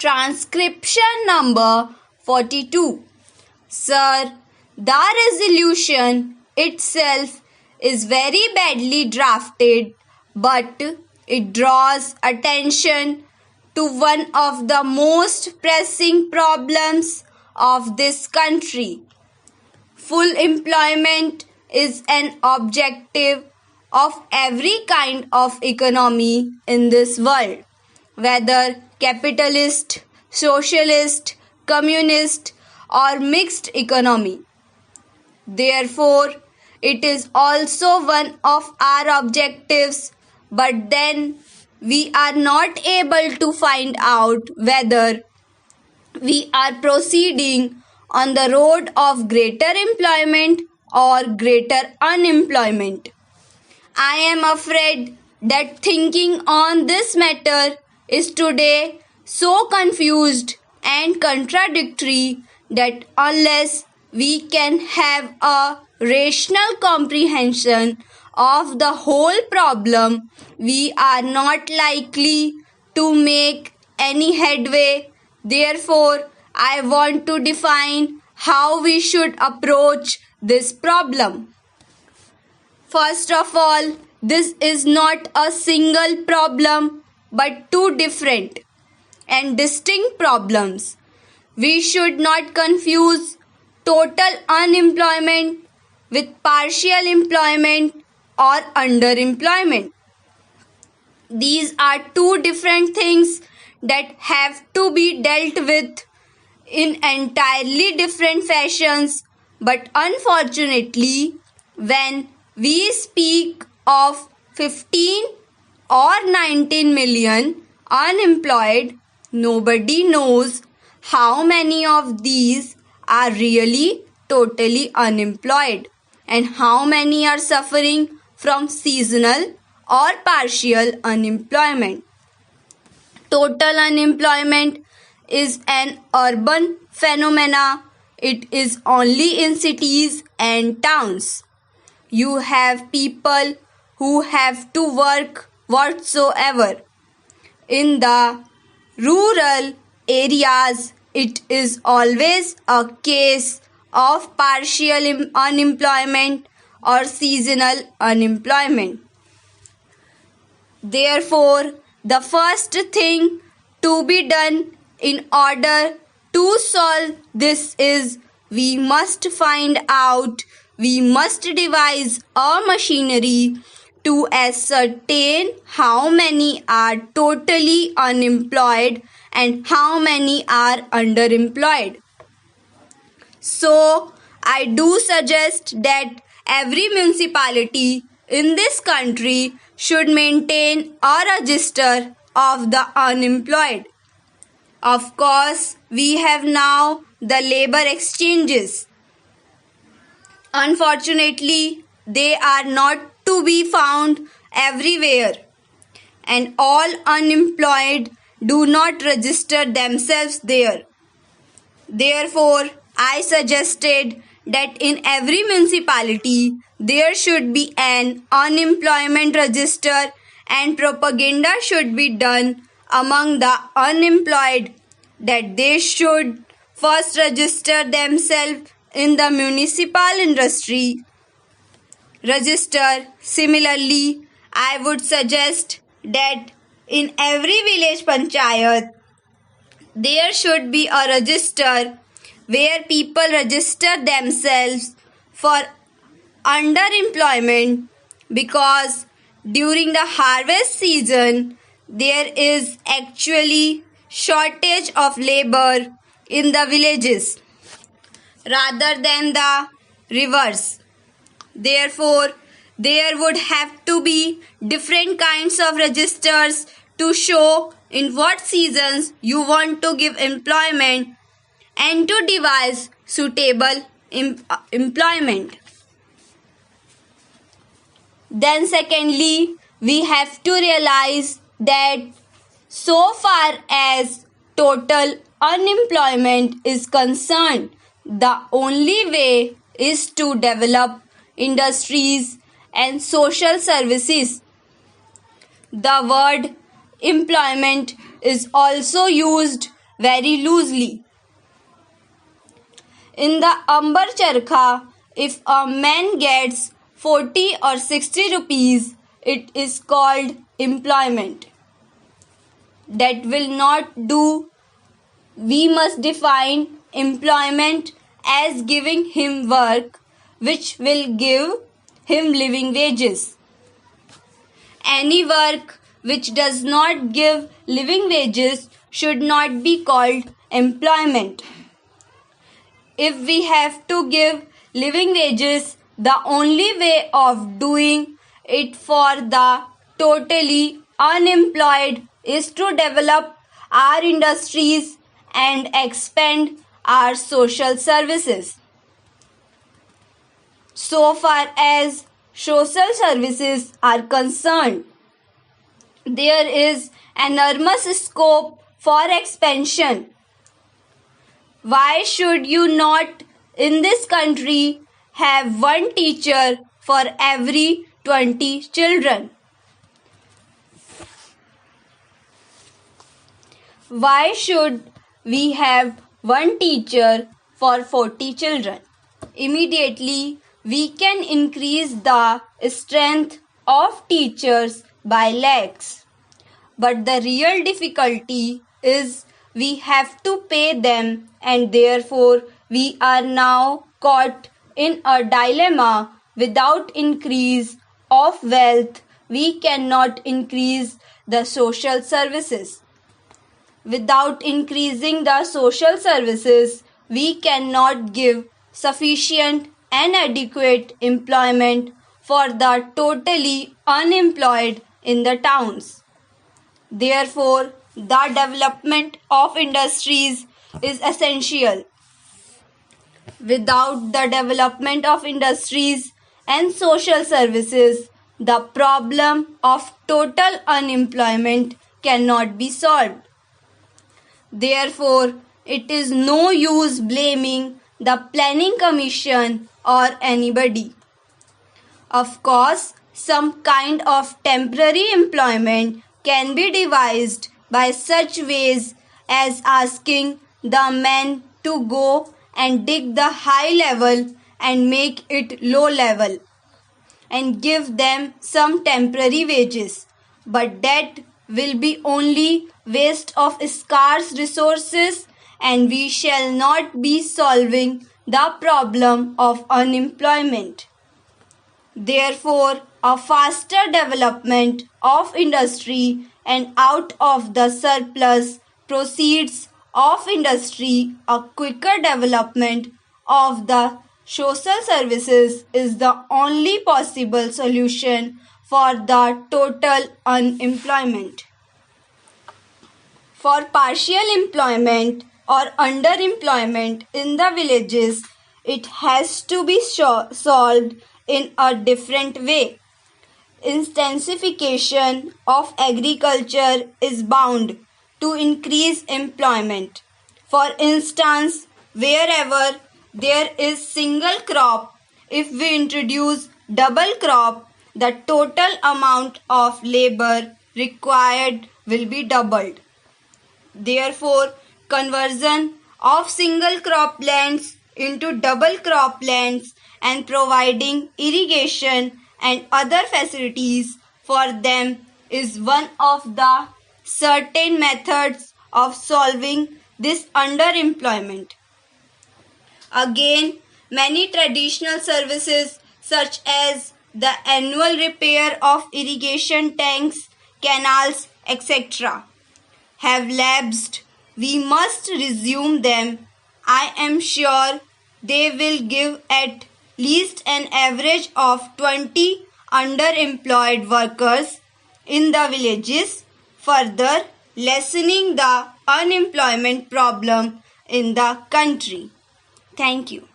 Transcription number 42. Sir, the resolution itself is very badly drafted, but it draws attention to one of the most pressing problems of this country. Full employment is an objective of every kind of economy in this world, whether capitalist, socialist, communist, or mixed economy. Therefore, it is also one of our objectives, but then we are not able to find out whether we are proceeding on the road of greater employment or greater unemployment. I am afraid that thinking on this matter is today so confused and contradictory that unless we can have a rational comprehension of the whole problem, we are not likely to make any headway. Therefore, I want to define how we should approach this problem. First of all, this is not a single problem but two different and distinct problems. We should not confuse total unemployment with partial employment or underemployment. These are two different things that have to be dealt with in entirely different fashions, but unfortunately, when we speak of 15 or 19 million unemployed, nobody knows how many of these are really totally unemployed and how many are suffering from seasonal or partial unemployment. Total unemployment is an urban phenomena. It is only in cities and towns. You have people who have to work whatsoever. In the rural areas, it is always a case of partial unemployment or seasonal unemployment. Therefore, the first thing to be done in order to solve this is we must devise a machinery to ascertain how many are totally unemployed and how many are underemployed. So, I do suggest that every municipality in this country should maintain a register of the unemployed. Of course, we have now the labor exchanges. Unfortunately, they are not to be found everywhere, and all unemployed do not register themselves there. Therefore, I suggested that in every municipality there should be an unemployment register and propaganda should be done among the unemployed that they should first register themselves in the municipal industry register. Similarly, I would suggest that in every village panchayat there should be a register where people register themselves for underemployment, because during the harvest season there is actually shortage of labor in the villages rather than the reverse. Therefore, there would have to be different kinds of registers to show in what seasons you want to give employment and to devise suitable employment. Then secondly, we have to realize that so far as total unemployment is concerned, the only way is to develop industries and social services. The word employment is also used very loosely. In the Ambar Charkha, if a man gets 40 or 60 rupees, it is called employment. That will not do. We must define employment as giving him work which will give him living wages. Any work which does not give living wages should not be called employment. If we have to give living wages, the only way of doing it for the totally unemployed is to develop our industries and expand our social services. So far as social services are concerned, there is enormous scope for expansion. Why should you not in this country have one teacher for every 20 children? Why should we have one teacher for 40 children? Immediately, we can increase the strength of teachers by lakhs. But the real difficulty is we have to pay them, and therefore we are now caught in a dilemma. Without increase of wealth, we cannot increase the social services. Without increasing the social services, we cannot give sufficient and adequate employment for the totally unemployed in the towns. Therefore, the development of industries is essential. Without the development of industries and social services, the problem of total unemployment cannot be solved. Therefore, it is no use blaming the Planning Commission or anybody. Of course, some kind of temporary employment can be devised by such ways as asking the men to go and dig the high level and make it low level and give them some temporary wages. But that will be only waste of scarce resources, and we shall not be solving the problem of unemployment. Therefore, a faster development of industry and out of the surplus proceeds of industry, a quicker development of the social services is the only possible solution for the total unemployment. For partial employment or underemployment in the villages, it has to be solved in a different way. Intensification of agriculture is bound to increase employment. For instance, wherever there is single crop, if we introduce double crop, the total amount of labor required will be doubled. Therefore, conversion of single crop lands into double crop lands and providing irrigation and other facilities for them is one of the certain methods of solving this underemployment. Again, many traditional services such as the annual repair of irrigation tanks, canals, etc. have lapsed. We must resume them. I am sure they will give at least an average of 20 underemployed workers in the villages, further lessening the unemployment problem in the country. Thank you.